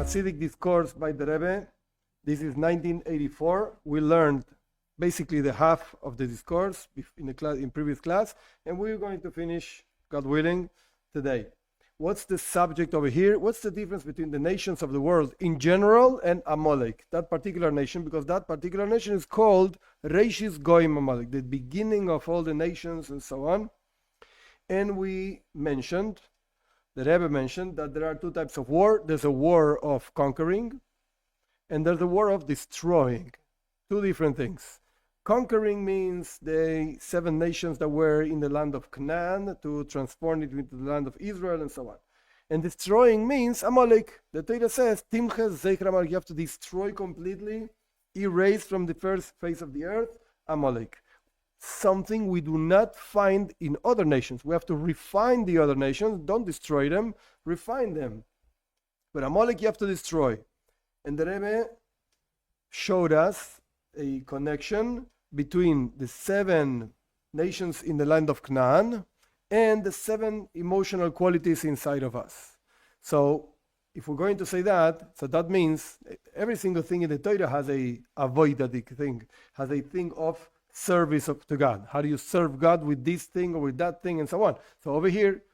Chassidic discourse by the Rebbe. This is 1984. We learned basically the half of the discourse in previous class, and we're going to finish, God willing, today. What's the subject over here? What's the difference between the nations of the world in general and Amalek, that particular nation? Because that particular nation is called Reishis Goyim Amalek, the beginning of all the nations and so on. And we mentioned, the Rebbe mentioned, that there are two types of war. There's a war of conquering, and there's a war of destroying. Two different things. Conquering means the 7 nations that were in the land of Cnaan to transform it into the land of Israel and so on. And destroying means Amalek. The Torah says, Timches Zecher Amalek, you have to destroy completely, erase from the first face of the earth, Amalek. Something we do not find in other nations. We have to refine the other nations, don't destroy them, refine them. But Amalek you have to destroy. And the Rebbe showed us a connection between the 7 nations in the land of Cnaan and the 7 emotional qualities inside of us. So if we're going to say that, so that means every single thing in the Torah has a avoidadic thing, has a thing of service to God. How do you serve God with this thing or with that thing and so on? So over here,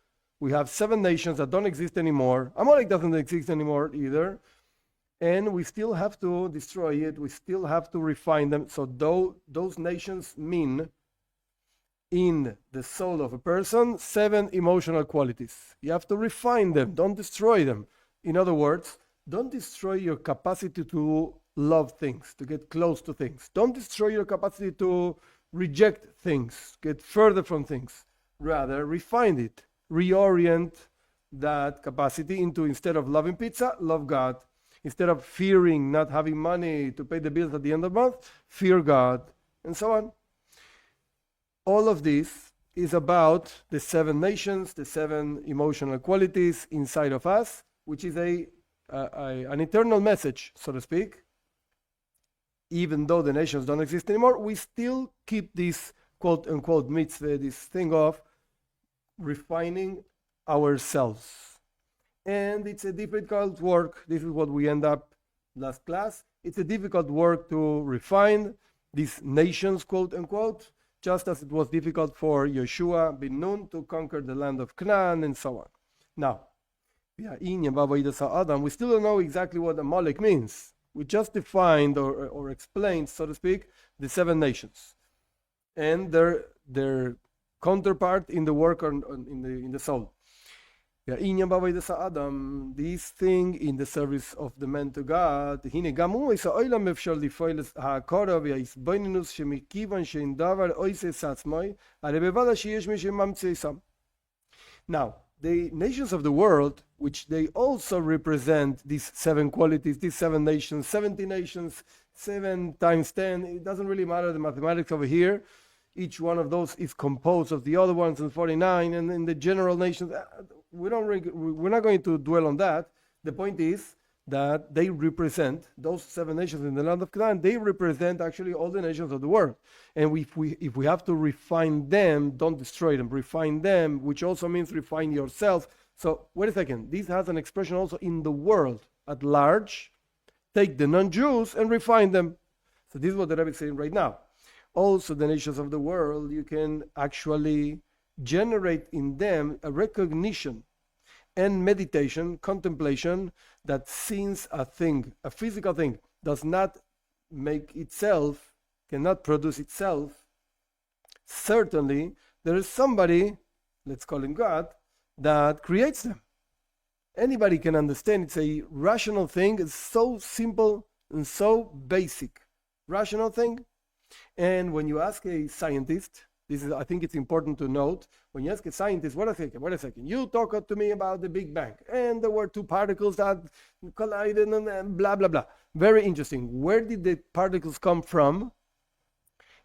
we have 7 nations that don't exist anymore. Amalek doesn't exist anymore either. And we still have to destroy it. We still have to refine them. So those nations mean, in the soul of a person, 7 emotional qualities. You have to refine them. Don't destroy them. In other words, don't destroy your capacity to love things, to get close to things. Don't destroy your capacity to reject things, get further from things. Rather, refine it. Reorient that capacity into, instead of loving pizza, love God. Instead of fearing not having money to pay the bills at the end of the month, fear God, and so on. All of this is about the 7 nations, the 7 emotional qualities inside of us, which is an eternal message, so to speak. Even though the nations don't exist anymore, we still keep this quote-unquote mitzvah, this thing of refining ourselves. And it's a difficult work. This is what we end up last class. It's a difficult work to refine these nations, quote unquote, just as it was difficult for Yeshua bin Nun to conquer the land of Cnaan and so on. Now, we still don't know exactly what Amalek means. We just defined or explained, so to speak, the 7 nations and their counterpart in the work in the soul. This thing in the service of the man to God. Now, the nations of the world, which they also represent these 7 qualities, these 7 nations, 70 nations, 7 times 10, it doesn't really matter the mathematics over here. Each one of those is composed of the other ones, and 49, and in the general nations, we're not going to dwell on that. The point is that they represent, those 7 nations in the land of Cnaan, they represent actually all the nations of the world. And if we have to refine them, don't destroy them, refine them, which also means refine yourself. So wait a second, this has an expression also in the world at large. Take the non-Jews and refine them. So this is what the Rebbe is saying right now. Also the nations of the world, you can actually generate in them a recognition and meditation, contemplation, that since a thing, a physical thing, does not make itself, cannot produce itself, certainly there is somebody, let's call him God, that creates them. Anybody can understand. It's a rational thing. It's so simple and so basic. Rational thing. And when you ask a scientist, I think it's important to note, when you ask a scientist, wait a second, you talk to me about the Big Bang, and there were 2 particles that collided, and blah, blah, blah. Very interesting. Where did the particles come from?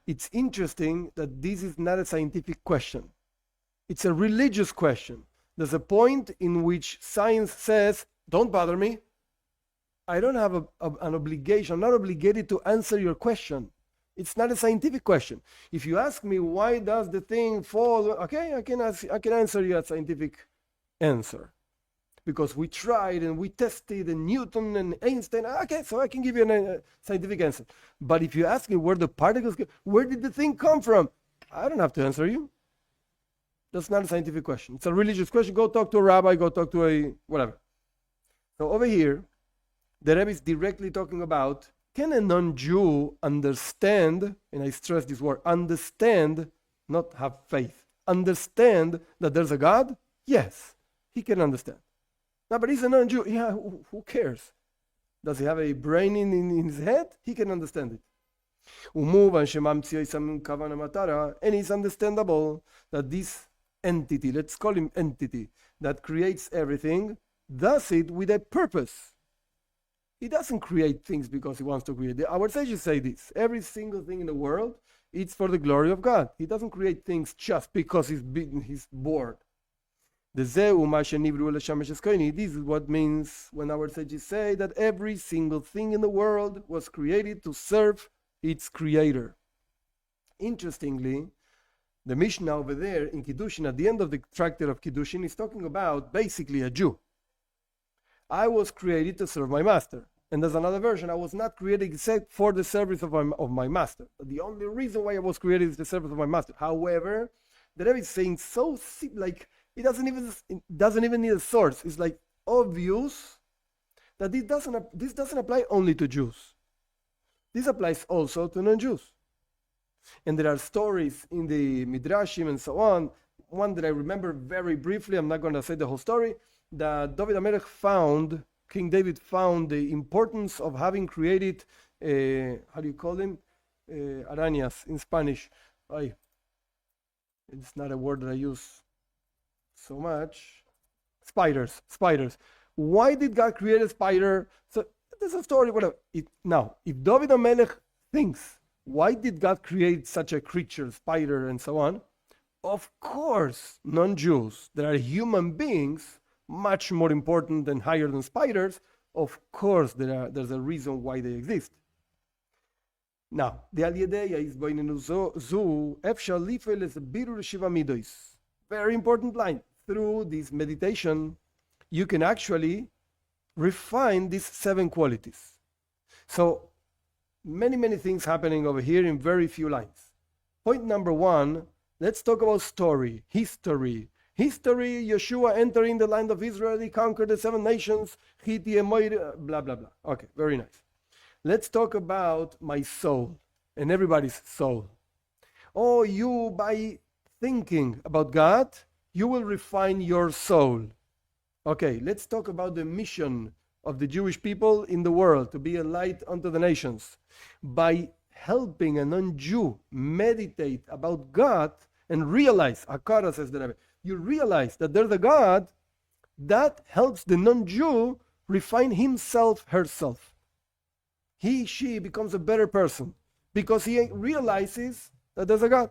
It's interesting that this is not a scientific question. It's a religious question. There's a point in which science says, don't bother me. I don't have an obligation. I'm not obligated to answer your question. It's not a scientific question. If you ask me why does the thing fall, okay, I can answer you a scientific answer. because we tried and we tested and Newton and Einstein. Okay, so I can give you a scientific answer. But if you ask me where the particles, where did the thing come from? I don't have to answer you. That's not a scientific question. It's a religious question. Go talk to a rabbi, go talk to a whatever. So over here, the Rebbe is directly talking about, can a non-Jew understand, and I stress this word, understand, not have faith, understand that there's a God? Yes, he can understand. No, but he's a non-Jew. Yeah, who cares? Does he have a brain in his head? He can understand it. And it's understandable that this entity, let's call him entity, that creates everything, does it with a purpose. He doesn't create things because he wants to create. Our sages say this: every single thing in the world, it's for the glory of God. He doesn't create things just because he's bored. This is what means when our sages say that every single thing in the world was created to serve its creator. Interestingly, the Mishnah over there in Kiddushin, at the end of the tractate of Kiddushin, is talking about basically a Jew. I was created to serve my master. And there's another version, I was not created except for the service of my master. The only reason why I was created is the service of my master. However, the Rebbe is saying so like it doesn't even need a source. It's like obvious that this doesn't apply only to Jews. This applies also to non-Jews. And there are stories in the Midrashim and so on. One that I remember very briefly, I'm not going to say the whole story, that King David found the importance of having created, how do you call them? Arañas in Spanish. It's not a word that I use so much. Spiders. Why did God create a spider? So there's a story, whatever. Now, if David Amalek thinks, why did God create such a creature, spider, and so on? Of course, non-Jews, that are human beings, much more important and higher than spiders, of course there's a reason why they exist. Now, the Aliadeya is very important line. Through this meditation, you can actually refine these 7 qualities. So, many things happening over here in very few lines. Point number 1, let's talk about history. Yeshua entering the land of Israel, he conquered the 7 nations, blah, blah, blah. Okay, very nice. Let's talk about my soul and everybody's soul. Oh, you, by thinking about God, you will refine your soul. Okay, let's talk about the mission of the Jewish people in the world, to be a light unto the nations. By helping a non-Jew meditate about God and realize, Akara says the Rebbe, you realize that there's a God, that helps the non-Jew refine himself, herself. She becomes a better person because he realizes that there's a God.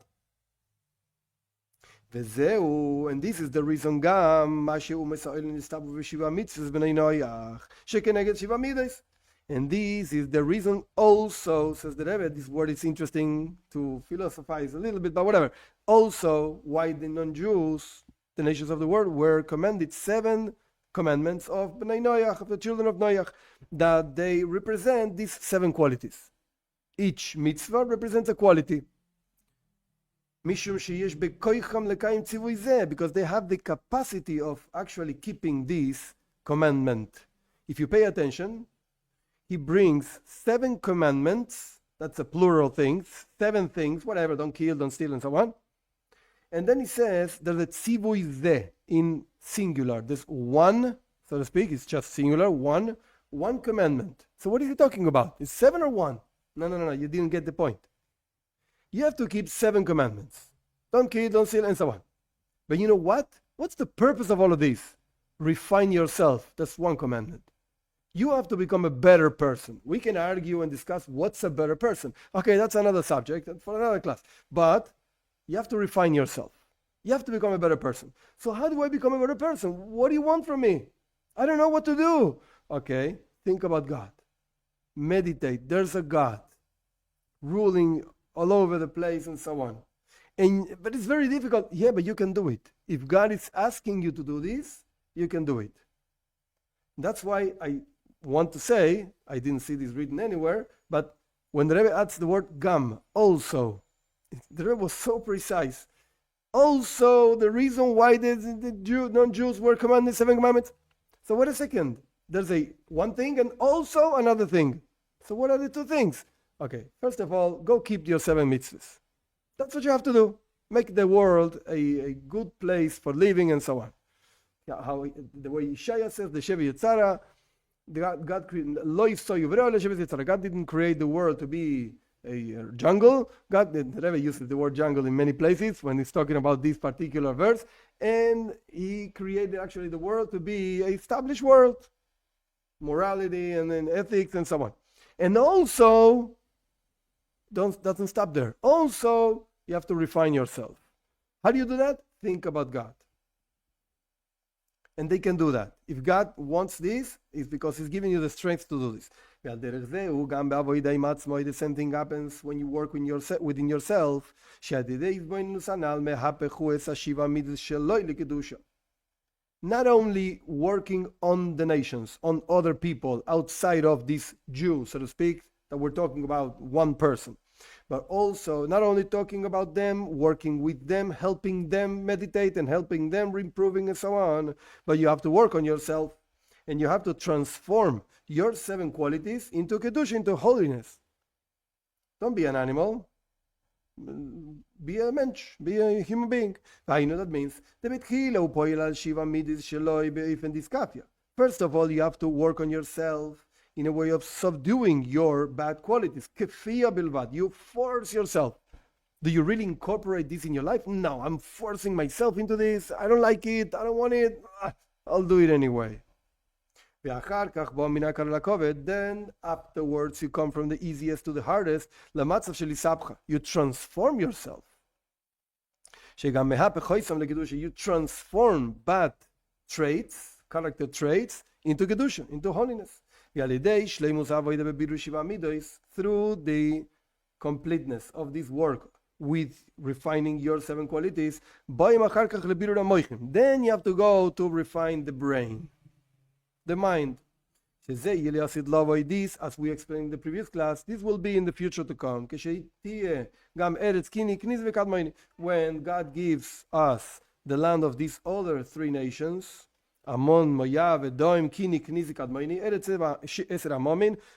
And this is the reason and this is the reason also, says the Rebbe, this word is interesting to philosophize a little bit, but whatever. Also, why the non-Jews, the nations of the world, were commanded 7 commandments of Bnei Noach, of the children of Noach, that they represent these 7 qualities. Each mitzvah represents a quality. Because they have the capacity of actually keeping this commandment. If you pay attention, he brings 7 commandments, that's a plural things, 7 things, whatever, don't kill, don't steal, and so on. And then he says there's a tzivui zeh in singular. There's one, so to speak, it's just singular, one commandment. So what is he talking about? Is 7 or 1? No, you didn't get the point. You have to keep 7 commandments. Don't kill, don't steal, and so on. But you know what? What's the purpose of all of this? Refine yourself. That's 1 commandment. You have to become a better person. We can argue and discuss what's a better person. Okay, that's another subject for another class. But you have to refine yourself. You have to become a better person. So how do I become a better person? What do you want from me? I don't know what to do. Okay, think about God. Meditate. There's a God ruling all over the place and so on. But it's very difficult. Yeah, but you can do it. If God is asking you to do this, you can do it. That's why I want to say, I didn't see this written anywhere, but when the Rebbe adds the word gam, also, the Rebbe was so precise. Also, the reason why the non-Jews were commanded 7 commandments. So wait a second. There's one thing and also another thing. So what are the two things? Okay, first of all, go keep your 7 mitzvahs. That's what you have to do. Make the world a good place for living and so on. Yeah, the way Yeshaya says, the Shevi Yetzara, God didn't create the world to be a jungle. The Rebbe uses the word jungle in many places when he's talking about this particular verse, and he created actually the world to be an established world, morality and then ethics and so on. And also, doesn't stop there. Also, you have to refine yourself. How do you do that? Think about God. And they can do that. If God wants this, it's because He's giving you the strength to do this. The same thing happens when you work within yourself. Not only working on the nations, on other people outside of this Jew, so to speak, that we're talking about one person, but also not only talking about them, working with them, helping them meditate and helping them improving and so on, but you have to work on yourself and you have to transform your 7 qualities into Kedusha, into holiness. Don't be an animal. Be a mensch, be a human being. I know that means first of all, you have to work on yourself in a way of subduing your bad qualities. You force yourself. Do you really incorporate this in your life? No, I'm forcing myself into this. I don't like it. I don't want it. I'll do it anyway. Then afterwards you come from the easiest to the hardest. You transform yourself. You transform bad traits, character traits, into Kedusha, into holiness. Through the completeness of this work with refining your 7 qualities, then you have to go to refine the brain, the mind. This, as we explained in the previous class, this will be in the future to come. When God gives us the land of these other 3 nations, Ammon, Moav, Edom, Kini, Knizi, Kadmoni,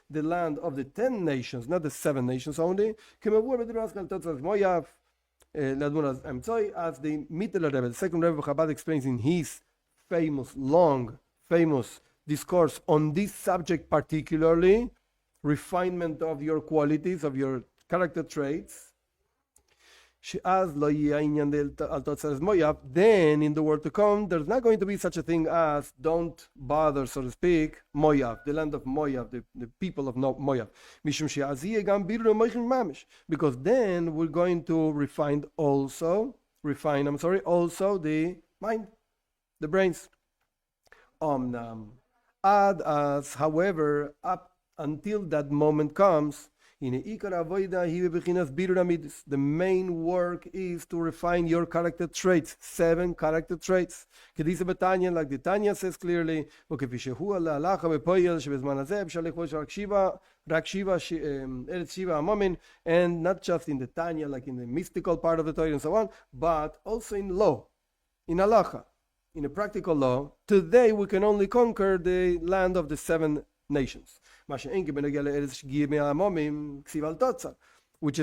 the land of the 10 nations, not the 7 nations only, as the Mittler Rebbe, the second Rebbe of Chabad, explains in his famous discourse on this subject, particularly refinement of your qualities, of your character traits. Then in the world to come, there's not going to be such a thing as don't bother, so to speak, Moav, the land of Moav, the people of Moav. Because then we're going to refine also the mind, the brains. Add as, however, up until that moment comes, the main work is to refine your character traits, 7 character traits. Like the Tanya says clearly, and not just in the Tanya, like in the mystical part of the Torah and so on, but also in law, in halacha, in a practical law. Today we can only conquer the land of the 7 nations, which is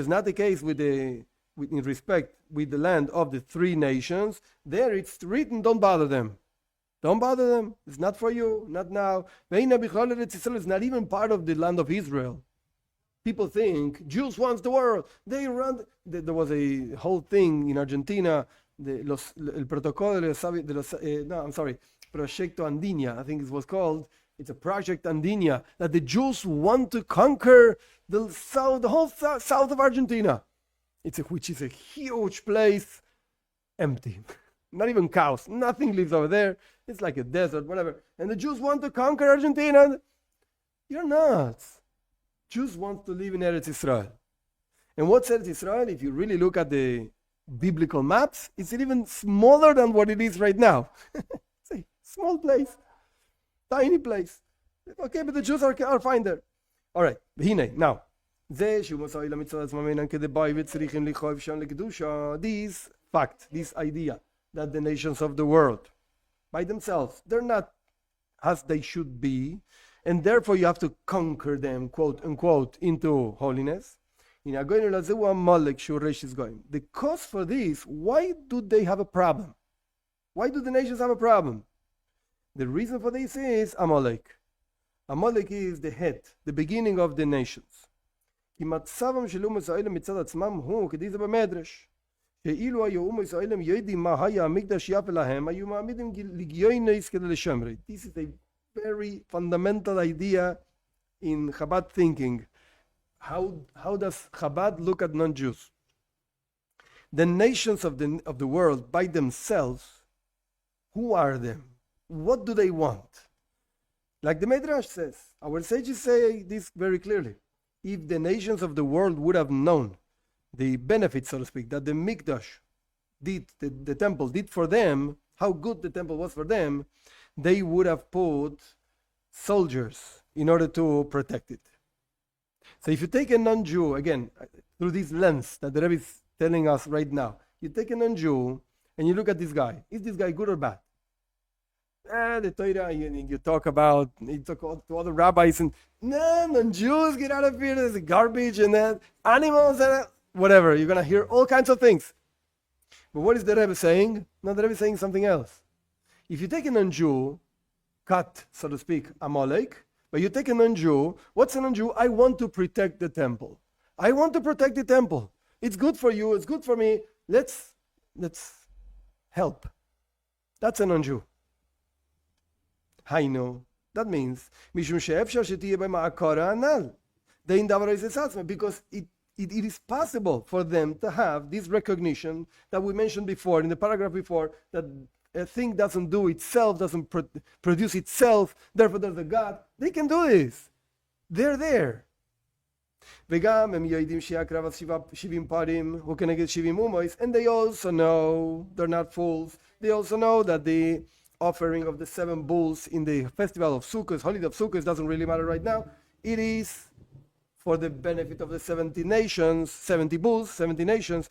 not the case with in respect with the land of the 3 nations. There it's written, don't bother them. Don't bother them. It's not for you, not now. It's not even part of the land of Israel. People think Jews wants the world. They run. There was a whole thing in Argentina. Proyecto Andinia, I think it was called. It's a project Andinia, that the Jews want to conquer the whole south of Argentina. Which is a huge place, empty. Not even cows, nothing lives over there. It's like a desert, whatever. And the Jews want to conquer Argentina. You're nuts. Jews want to live in Eretz Israel. And what's Eretz Israel? If you really look at the biblical maps, it's even smaller than what it is right now. It's a small place. tiny place. Okay, but the Jews are fine there. All right, now. This fact, this idea that the nations of the world, by themselves, they're not as they should be, and therefore you have to conquer them, quote unquote, into holiness. The cause for this, why do they have a problem? Why do the nations have a problem? The reason for this is Amalek. Amalek is the head, the beginning of the nations. This is a very fundamental idea in Chabad thinking. How does Chabad look at non-Jews? The nations of the world by themselves, who are them? What do they want? Like the Midrash says, our sages say this very clearly. If the nations of the world would have known the benefit, so to speak, that the Mikdash did, the temple did for them, how good the temple was for them, they would have put soldiers in order to protect it. So if you take a non-Jew, again, through this lens that the Rebbe is telling us right now, you take a non-Jew and you look at this guy. Is this guy good or bad? The Torah, you talk to other rabbis, and no, non-Jews, get out of here, there's garbage, and then animals, and whatever. You're going to hear all kinds of things. But what is the Rebbe saying? No, the Rebbe is saying something else. If you take a non-Jew, cut, so to speak, Amalek, but you take a non-Jew, what's a non-Jew? I want to protect the temple. I want to protect the temple. It's good for you, it's good for me. Let's help. That's a non-Jew. Hainu. That means, because it is possible for them to have this recognition that we mentioned before, in the paragraph before, that a thing doesn't do itself, doesn't produce itself, therefore there's a God. They can do this. They're there. And they also know, they're not fools, they also know that the offering of the 7 bulls in the festival of Sukkot, holiday of Sukkot, doesn't really matter right now. It is for the benefit of the 70 nations, 70 bulls, 70 nations.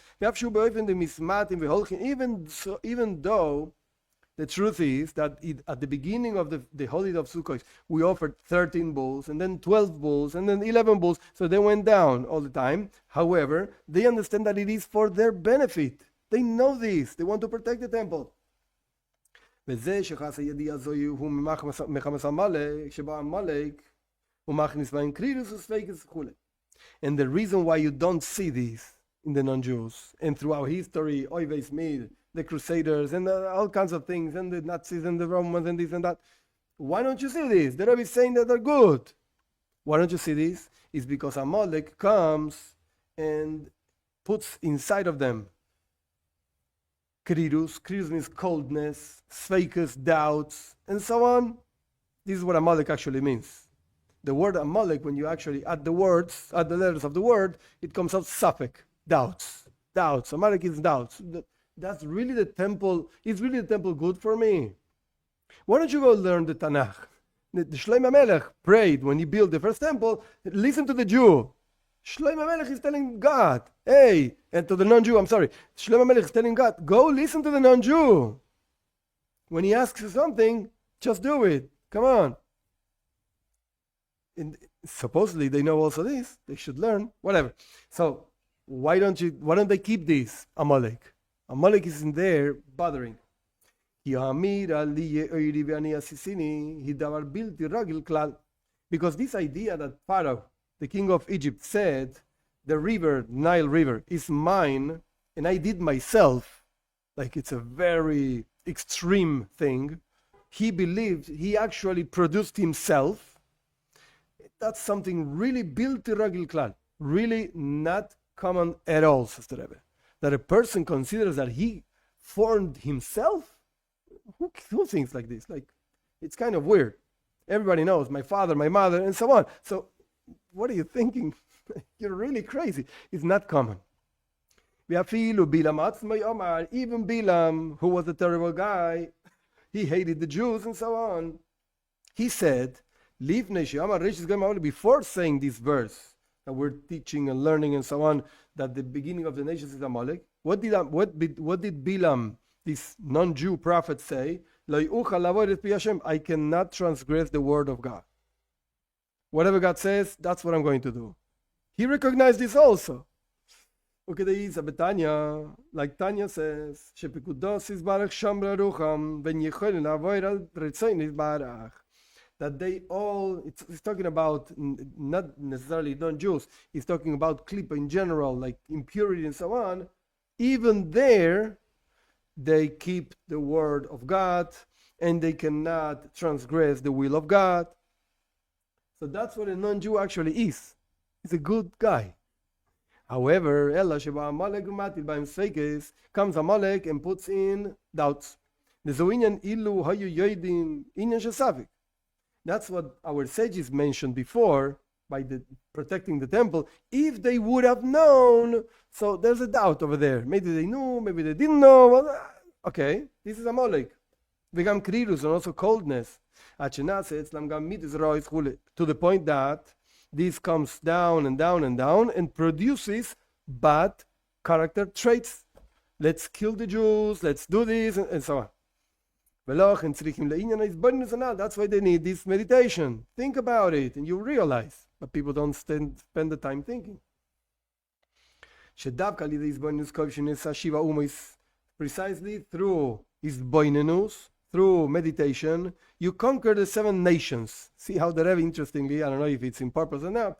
Even though the truth is that at the beginning of the holiday of Sukkot, we offered 13 bulls, and then 12 bulls, and then 11 bulls, so they went down all the time. However, they understand that it is for their benefit. They know this. They want to protect the temple. And the reason why you don't see this in the non-Jews, and throughout history, always made the Crusaders and all kinds of things, and the Nazis and the Romans and this and that. Why don't you see this? The Rebbe is saying that they're good. Why don't you see this? It's because Amalek comes and puts inside of them Krirus. Krirus means coldness, sveikus, doubts, and so on. This is what Amalek actually means. The word Amalek, when you actually add the letters of the word, it comes out suffix, doubts. Amalek is doubts. That's really the temple. Is really the temple good for me? Why don't you go learn the Tanakh? The Shlomo Melech prayed when he built the first temple. Listen to the Jew. Shlomo Melech is telling God, hey, and to the non-Jew, I'm sorry. Shlomo Melech is telling God, go listen to the non-Jew. When he asks you something, just do it. Come on. And supposedly they know also this. They should learn. Whatever. So why don't they keep this, Amalek? Amalek is in there bothering. Because this idea that Pharaoh, the king of Egypt, said, the river, Nile River, is mine, and I did myself, like it's a very extreme thing. He believed he actually produced himself. That's something really bilti ragil klal, really not common at all, says the Rebbe. That a person considers that he formed himself? Who thinks like this? Like, it's kind of weird. Everybody knows my father, my mother, and so on. So what are you thinking? You're really crazy. It's not common. Even Bilam, who was a terrible guy, he hated the Jews and so on. He said, before saying this verse that we're teaching and learning and so on, that the beginning of the nations is Amalek, what did Bilam, this non-Jew prophet, say? I cannot transgress the word of God. Whatever God says, that's what I'm going to do. He recognized this also. Okay, there is a Betanya, like Tanya says, that they all, it's talking about not necessarily non-Jews, it's talking about klipa in general, like impurity and so on. Even there, they keep the word of God and they cannot transgress the will of God. So that's what a non-Jew actually is. He's a good guy. However, comes Amalek and puts in doubts. That's what our sages mentioned before by protecting the temple. If they would have known, so there's a doubt over there. Maybe they knew, maybe they didn't know. Okay, this is Amalek. Vegam krirus, and also coldness. To the point that this comes down and down and down and produces bad character traits. Let's kill the Jews, let's do this, and so on. That's why they need this meditation. Think about it and you realize. But people don't spend the time thinking. Precisely through his boinenus, through meditation, you conquer the 7 nations. See how the Rebbe, interestingly, I don't know if it's in purpose or not,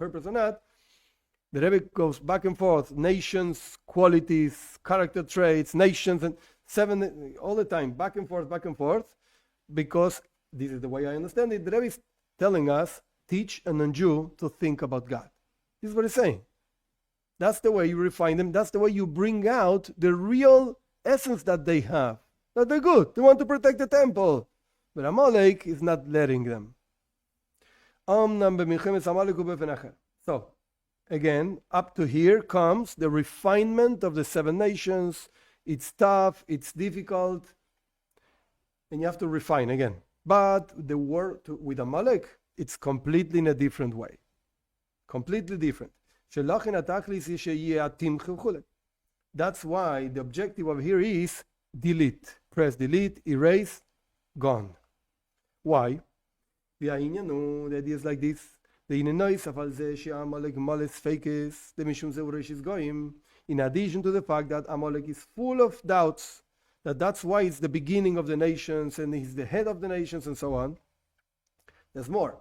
the Rebbe goes back and forth, nations, qualities, character traits, nations, and 7 all the time, back and forth, because this is the way I understand it. The Rebbe is telling us, teach a non-Jew to think about God. This is what he's saying. That's the way you refine them. That's the way you bring out the real essence that they have. That they're good. They want to protect the temple. But Amalek is not letting them. So, again, up to here comes the refinement of the 7 nations. It's tough, it's difficult, and you have to refine again. But the word with Amalek, it's completely in a different way. Completely different. That's why the objective of here is delete. Press delete, erase, gone. Why? The idea is like this. In addition to the fact that Amalek is full of doubts, that's why it's the beginning of the nations and he's the head of the nations and so on. There's more.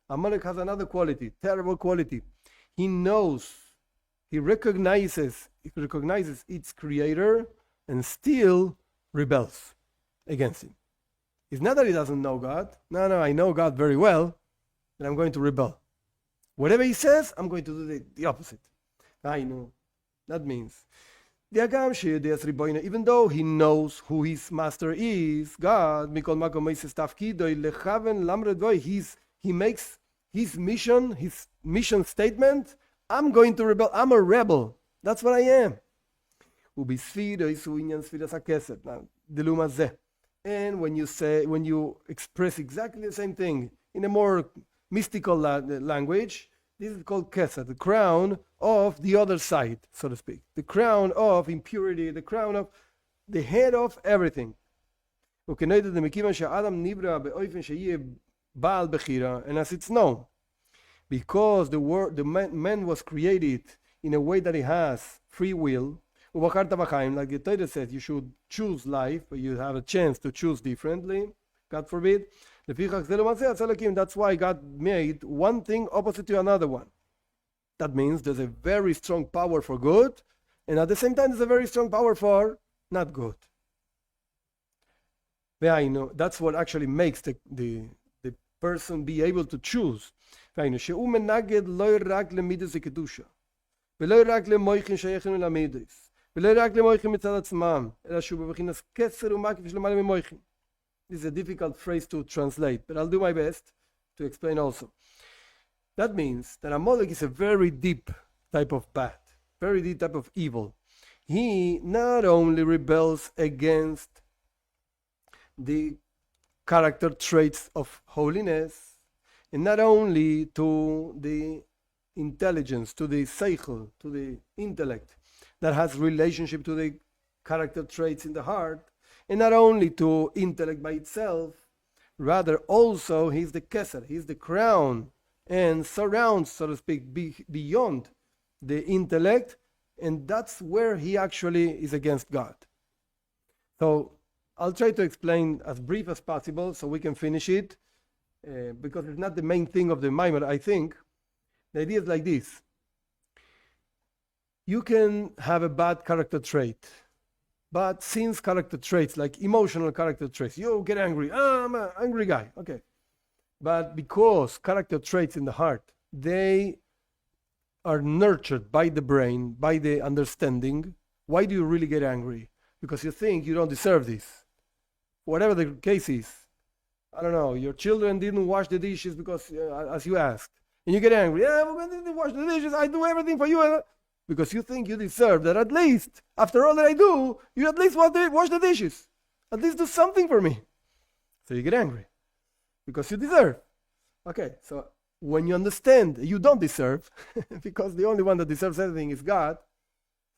Amalek has another quality, terrible quality. He knows, he recognizes its creator and still rebels against him. It's not that he doesn't know God. No, I know God very well, and I'm going to rebel. Whatever he says, I'm going to do the opposite. I know. That means, even though he knows who his master is, God, he makes his mission statement, I'm going to rebel. I'm a rebel. That's what I am. And when you express exactly the same thing in a more mystical language, this is called kesed, the crown of the other side, so to speak. The crown of impurity, the crown of the head of everything. And as it's known, because the man was created in a way that he has free will, like the Torah says, you should choose life, but you have a chance to choose differently, God forbid. That's why God made one thing opposite to another one. That means there's a very strong power for good, and at the same time there's a very strong power for not good. That's what actually makes the person be able to choose. This is a difficult phrase to translate, but I'll do my best to explain also. That means that Amalek is a very deep type of bad, very deep type of evil. He not only rebels against the character traits of holiness, and not only to the intelligence, to the seichel, to the intellect that has relationship to the character traits in the heart, and not only to intellect by itself, rather also he's the keser, he's the crown, and surrounds, so to speak, beyond the intellect, and that's where he actually is against God. So I'll try to explain as brief as possible so we can finish it, because it's not the main thing of the Maimer, I think. The idea is like this. You can have a bad character trait, but since character traits, like emotional character traits, you get angry, I'm an angry guy, okay. But because character traits in the heart, they are nurtured by the brain, by the understanding, why do you really get angry? Because you think you don't deserve this. Whatever the case is, I don't know, your children didn't wash the dishes because, as you asked, and you get angry, we're going to wash the dishes, I do everything for you, because you think you deserve that at least, after all that I do, you at least wash the dishes. At least do something for me. So you get angry, because you deserve. Okay, so when you understand you don't deserve, because the only one that deserves anything is God,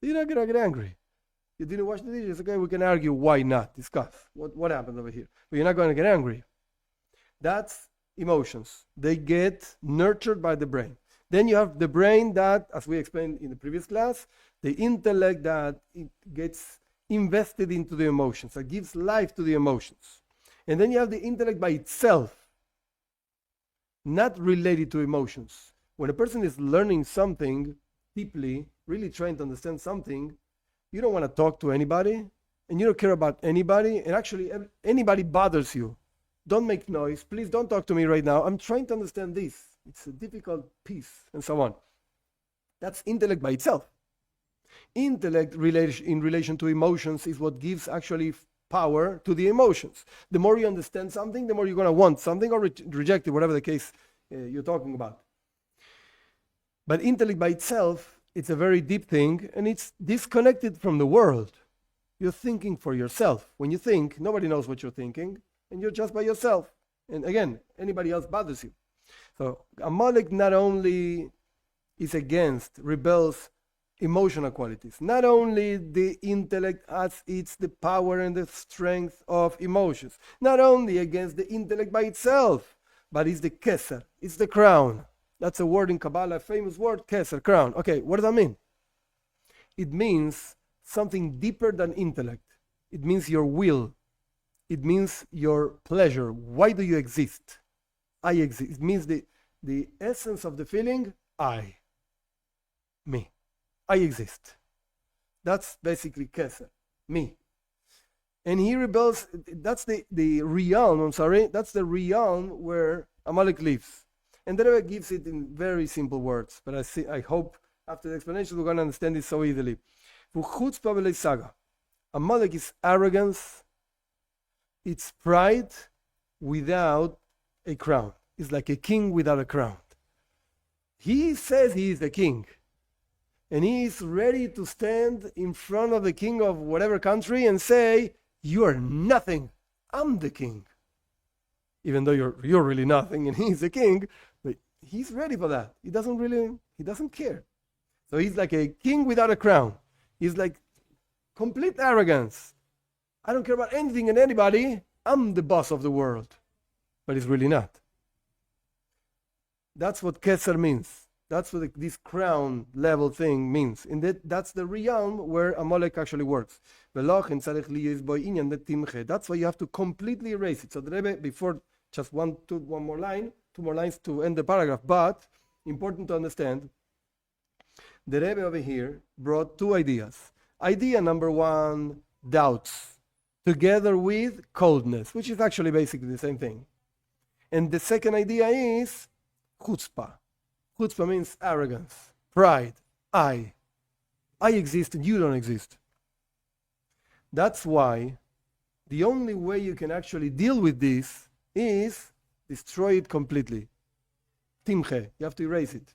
you're not going to get angry. You didn't wash the dishes, okay, we can argue why not, discuss what happened over here. But you're not going to get angry. That's emotions. They get nurtured by the brain. Then you have the brain that, as we explained in the previous class, the intellect that it gets invested into the emotions, that gives life to the emotions. And then you have the intellect by itself, not related to emotions. When a person is learning something deeply, really trying to understand something, you don't want to talk to anybody, and you don't care about anybody, and actually anybody bothers you. Don't make noise. Please don't talk to me right now. I'm trying to understand this. It's a difficult piece, and so on. That's intellect by itself. Intellect in relation to emotions is what gives actually power to the emotions. The more you understand something, the more you're going to want something or reject it, whatever the case you're talking about. But intellect by itself, it's a very deep thing, and it's disconnected from the world. You're thinking for yourself. When you think, nobody knows what you're thinking, and you're just by yourself. And again, anybody else bothers you. So Amalek not only is against, rebels emotional qualities, not only the intellect as it's the power and the strength of emotions, not only against the intellect by itself, but it's the keser, it's the crown. That's a word in Kabbalah, a famous word, keser, crown. Okay, what does that mean? It means something deeper than intellect. It means your will. It means your pleasure. Why do you exist? I exist. It means the essence of the feeling, I. Me. I exist. That's basically keser, me. And he rebels, that's the realm, that's the realm where Amalek lives. And the Rebbe gives it in very simple words, but I hope after the explanation we're going to understand it so easily. Amalek is arrogance, it's pride without a crown. It's like a king without a crown. He says he is the king, and he is ready to stand in front of the king of whatever country and say, you are nothing, I'm the king. Even though you're really nothing and he's the king, but he's ready for that. He doesn't care. So he's like a king without a crown. He's like complete arrogance. I don't care about anything and anybody. I'm the boss of the world. But he's really not. That's what Keser means. That's what this crown level thing means. And that's the realm where Amalek actually works. That's why you have to completely erase it. So the Rebbe, before just two more lines to end the paragraph. But important to understand, the Rebbe over here brought two ideas. Idea number one, doubts, together with coldness, which is actually basically the same thing. And the second idea is chutzpah. Chutzpah means arrogance, pride, I exist and you don't exist. That's why the only way you can actually deal with this is destroy it completely. Timche, you have to erase it.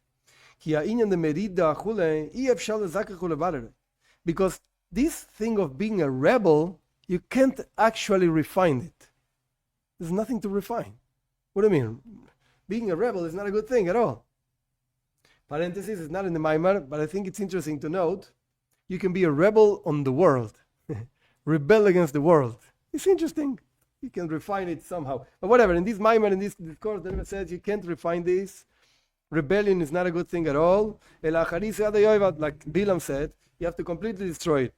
Because this thing of being a rebel, you can't actually refine it. There's nothing to refine. What do you mean? Being a rebel is not a good thing at all. Parenthesis is not in the Maimar, but I think it's interesting to note, you can be a rebel on the world. Rebel against the world. It's interesting. You can refine it somehow. But whatever, in this Maimar, in this discourse, the Rebbe says you can't refine this. Rebellion is not a good thing at all. Like Bilam said, you have to completely destroy it.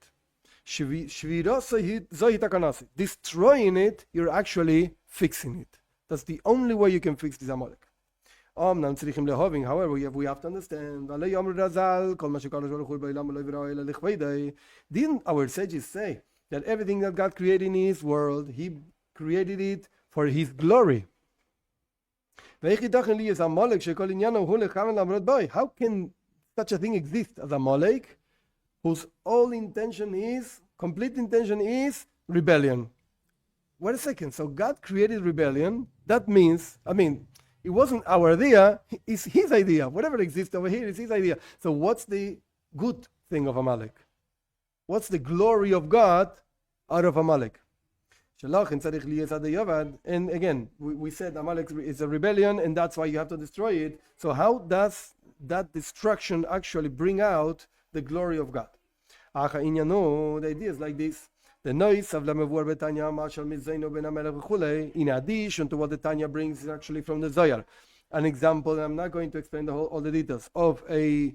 Destroying it, you're actually fixing it. That's the only way you can fix this Amalek. However, we have to understand. Didn't our sages say that everything that God created in His world, He created it for His glory? How can such a thing exist as Amalek, whose complete intention is rebellion? Wait a second. So God created rebellion. That means, it wasn't our idea, it's His idea. Whatever exists over here is His idea. So what's the good thing of Amalek? What's the glory of God out of Amalek? And again, we said Amalek is a rebellion, and that's why you have to destroy it. So how does that destruction actually bring out the glory of God? The idea is like this. The noise of in addition to what the Tanya brings, is actually from the Zohar. An example, and I'm not going to explain all the details, of a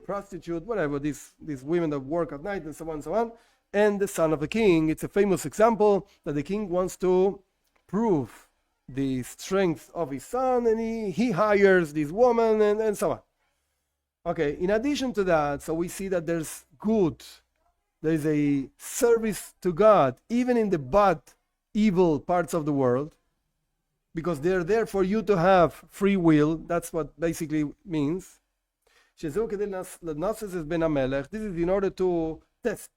prostitute, whatever, these women that work at night and so on, and the son of the king. It's a famous example that the king wants to prove the strength of his son, and he hires this woman and so on. Okay, in addition to that, so we see that there's a service to God, even in the bad, evil parts of the world, because they're there for you to have free will. That's what basically means. This is in order to test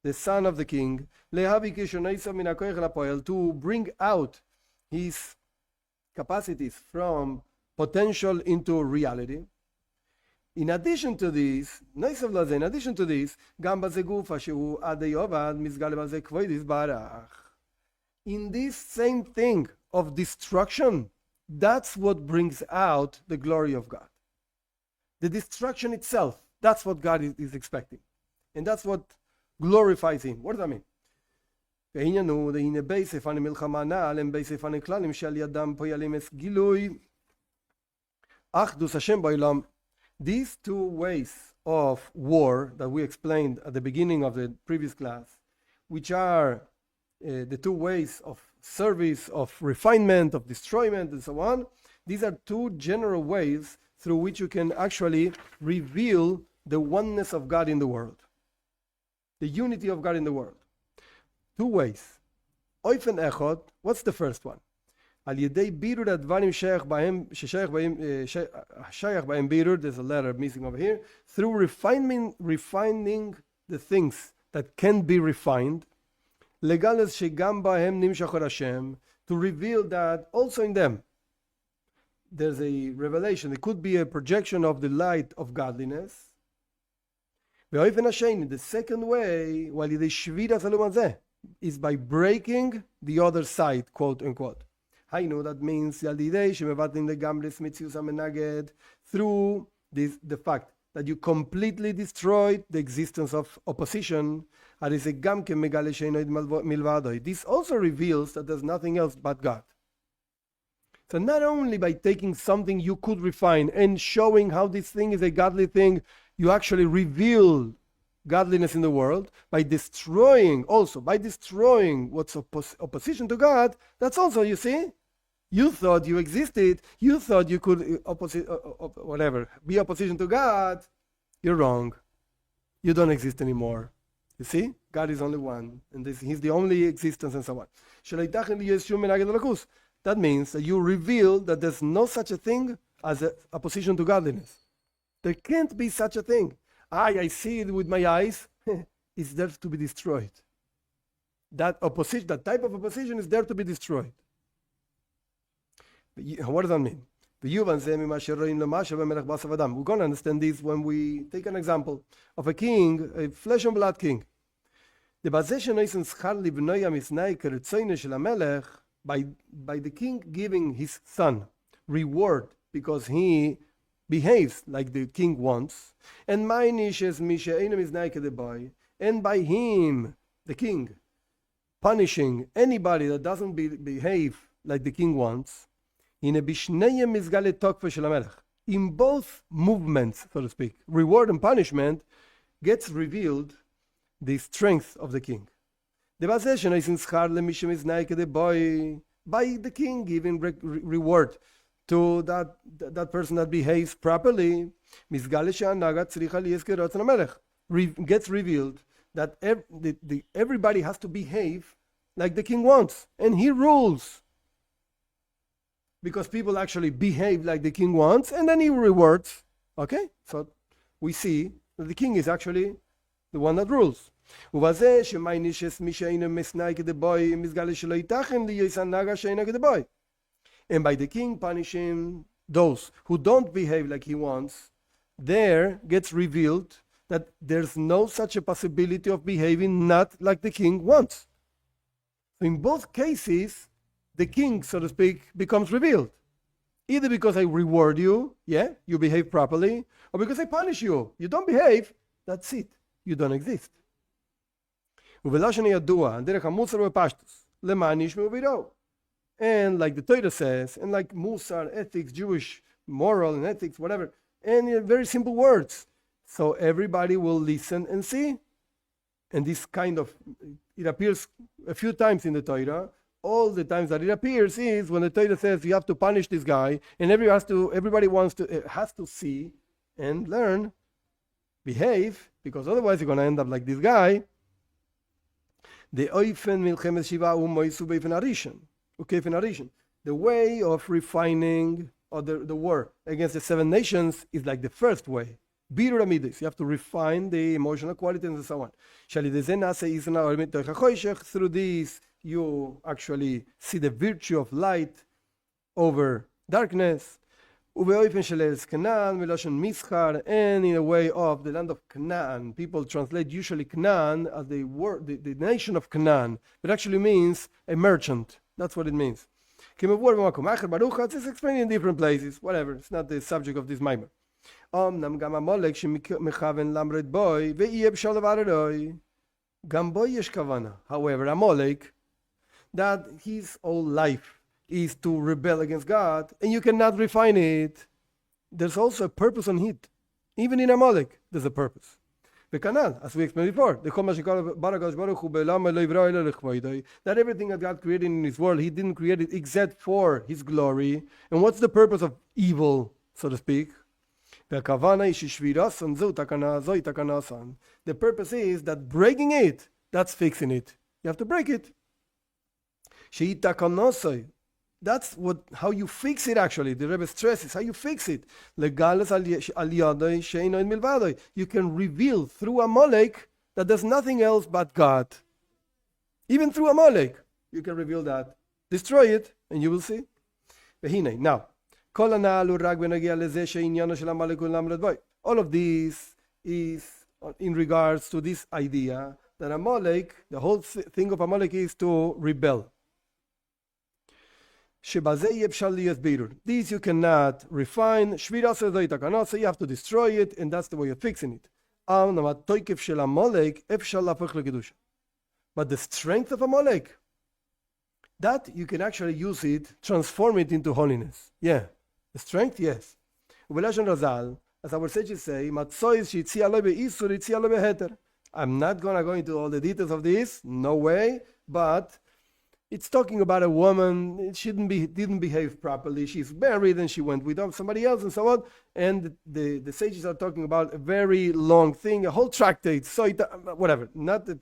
the son of the king, to bring out his capacities from potential into reality. In addition to this, in this same thing of destruction, that's what brings out the glory of God. The destruction itself, that's what God is expecting. And that's what glorifies Him. What does that mean? These two ways of war that we explained at the beginning of the previous class, which are the two ways of service, of refinement, of destroyment, and so on, these are two general ways through which you can actually reveal the oneness of God in the world, the unity of God in the world. Two ways. Oifen echod, what's the first one? Al yedei birur advarim shayach b'hem birur, there's a letter missing over here, through refining the things that can be refined, legales shegam b'hem nimshach Hashem, to reveal that also in them there's a revelation. It could be a projection of the light of godliness. The second way, is by breaking the other side, quote unquote. I know that means through the fact that you completely destroyed the existence of opposition. This also reveals that there's nothing else but God. So not only by taking something you could refine and showing how this thing is a godly thing, you actually reveal godliness in the world. By destroying what's opposition to God, that's also, you see, you thought you existed, you thought you could be opposition to God. You're wrong. You don't exist anymore. You see, God is only one, and He's the only existence, and so on. That means that you reveal that there's no such a thing as an opposition to godliness. There can't be such a thing. I see it with my eyes. It's there to be destroyed. That type of opposition is there to be destroyed. What does that mean? We're going to understand this when we take an example of a king, a flesh and blood king. by the king giving his son reward because he behaves like the king wants, and by him, the king, punishing anybody that doesn't behave like the king wants, in both movements, so to speak, reward and punishment, gets revealed the strength of the king. By the king giving reward to that person that behaves properly, gets revealed that everybody has to behave like the king wants, and he rules. Because people actually behave like the king wants, and then he rewards. Okay? So we see that the king is actually the one that rules. And by the king punishing those who don't behave like he wants, there gets revealed that there's no such a possibility of behaving not like the king wants. In both cases, the king, so to speak, becomes revealed. Either because I reward you, you behave properly, or because I punish you. You don't behave, that's it. You don't exist. And like the Torah says, and like Musar, ethics, Jewish moral and ethics, whatever, and in very simple words. So everybody will listen and see. And this it appears a few times in the Torah. All the times that it appears is when the Torah says you have to punish this guy, and everybody has to see and learn, behave, because otherwise you're going to end up like this guy. The way of refining, or the war against the 7 nations, is like the first way. You have to refine the emotional qualities and so on. Through this, you actually see the virtue of light over darkness. And in a way of the land of Cnaan. People translate usually Cnaan as the nation of Cnaan, but actually means a merchant. That's what it means. It's explained in different places. Whatever, it's not the subject of this mimer. However, Amalek, that his whole life is to rebel against God, and you cannot refine it. There's also a purpose on it. Even in Amalek, there's a purpose. The canal, as we explained before, that everything that God created in His world, He didn't create it except for His glory. And what's the purpose of evil, so to speak? The purpose is that breaking it, that's fixing it. You have to break it. That's how you fix it, actually. The Rebbe stresses how you fix it. You can reveal through Amalek that there's nothing else but God. Even through Amalek, you can reveal that. Destroy it, and you will see. Now, all of this is in regards to this idea that Amalek, the whole thing of Amalek is to rebel. These you cannot refine. You have to destroy it, and that's the way of fixing it. But the strength of Amalek, that you can actually use it, transform it into holiness. Yeah, the strength, yes. As our sages say, I'm not going to go into all the details of this, no way, but it's talking about a woman. She didn't behave properly. She's married and she went with somebody else and so on. And the sages are talking about a very long thing, a whole tractate. So whatever, not the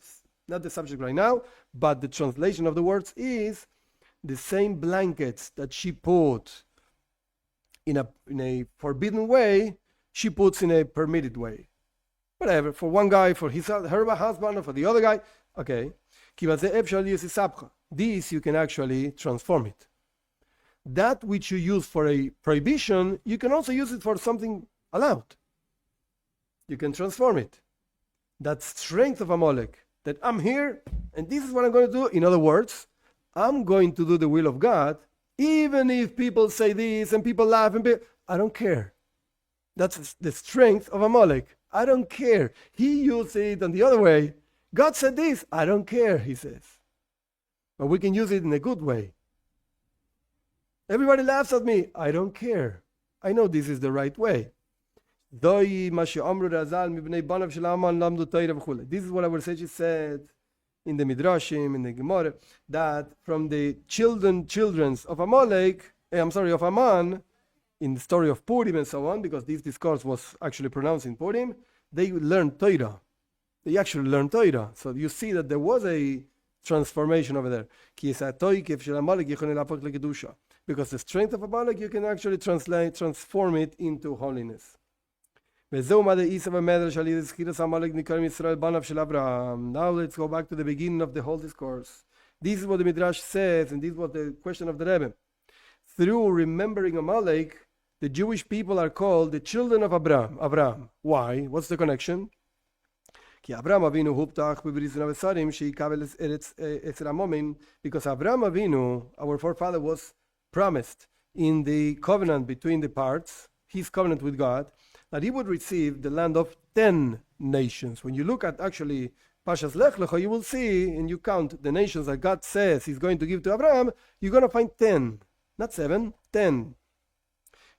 subject right now. But the translation of the words is the same blankets that she put in a forbidden way, she puts in a permitted way. Whatever, for one guy, for her husband, or for the other guy. Okay. This you can actually transform it. That which you use for a prohibition, you can also use it for something allowed. You can transform it. That strength of Amalek, that I'm here and this is what I'm going to do. In other words, I'm going to do the will of God, even if people say this and people laugh I don't care. That's the strength of Amalek. I don't care. He used it on the other way. God said this. I don't care, he says. But we can use it in a good way. Everybody laughs at me. I don't care. I know this is the right way. This is what our sages said in the Midrashim, in the Gemara, that from the children of Amalek, of Aman, in the story of Purim and so on, because this discourse was actually pronounced in Purim, they learned Torah. They actually learned Torah. So you see that there was a transformation over there. Because the strength of Amalek, you can actually transform it into holiness. Now let's go back to the beginning of the whole discourse. This is what the Midrash says, and this was the question of the Rebbe. Through remembering Amalek, the Jewish people are called the children of Abraham. Why? What's the connection? Because Abraham Avinu, our forefather, was promised in the covenant between the parts, his covenant with God, that he would receive the land of 10 nations. When you look at actually Pashas Lech Lecha, you will see, and you count the nations that God says he's going to give to Abraham, you're going to find 10. Not 7, 10.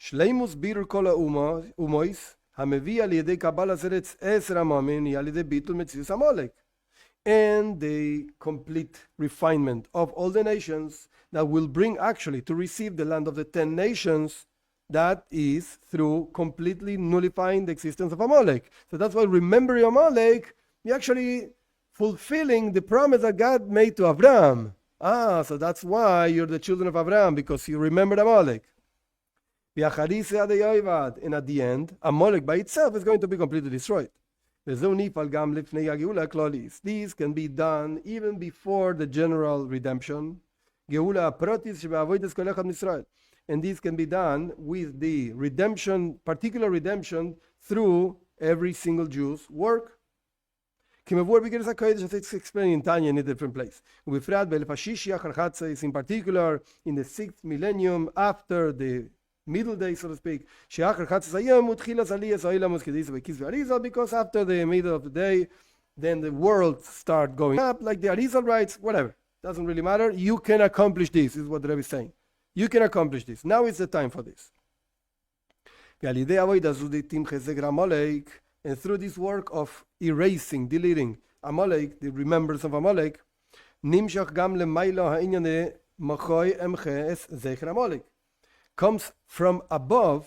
Shleimus birur kol umois hamevi al yedei kabbalas eretz eser amamin al yedei bitul metzius Amalek. And the complete refinement of all the nations that will bring actually to receive the land of the 10 nations, that is through completely nullifying the existence of Amalek. So that's why remembering Amalek, you're actually fulfilling the promise that God made to Abraham. So that's why you're the children of Abraham, because you remembered Amalek. And at the end, Amalek by itself is going to be completely destroyed. These can be done even before the general redemption. And these can be done with the redemption, particular redemption, through every single Jew's work. It's explained in Tanya in a different place. In particular, in the 6th millennium, after the middle day, so to speak, because after the middle of the day, then the world start going up, like the Arizal writes, whatever. Doesn't really matter. You can accomplish this, is what the Rebbe is saying. You can accomplish this. Now is the time for this. And through this work of erasing, deleting Amalek, the remembrance of Amalek, comes from above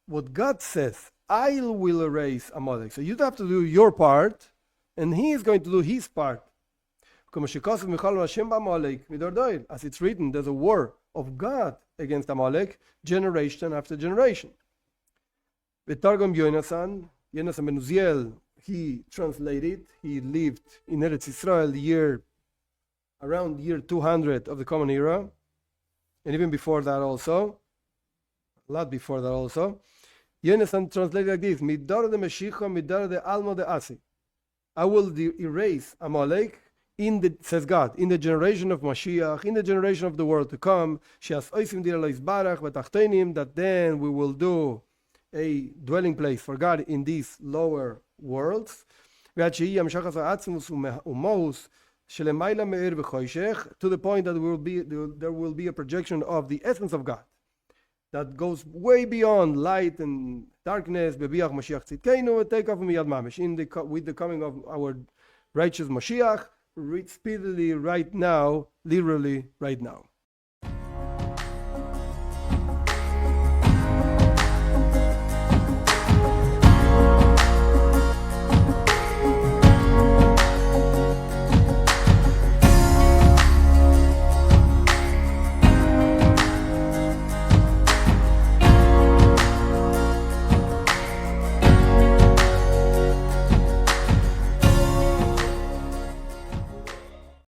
what God says, I will erase Amalek. So you have to do your part, and he is going to do his part. As it's written, there's a war of God against Amalek, generation after generation. Targum Yonasan ben Uziel, he translated, he lived in Eretz Israel around year 200 of the Common Era, and even before that also, a lot before that also. Yonasan translated like this: Midar de Meshicha, Midar de Alma de Asi. I will erase Amalek, says God, in the generation of Mashiach, in the generation of the world to come, that then we will do a dwelling place for God in these lower worlds, to the point that there will be a projection of the essence of God that goes way beyond light and darkness, with the coming of our righteous Mashiach, speedily right now, literally right now.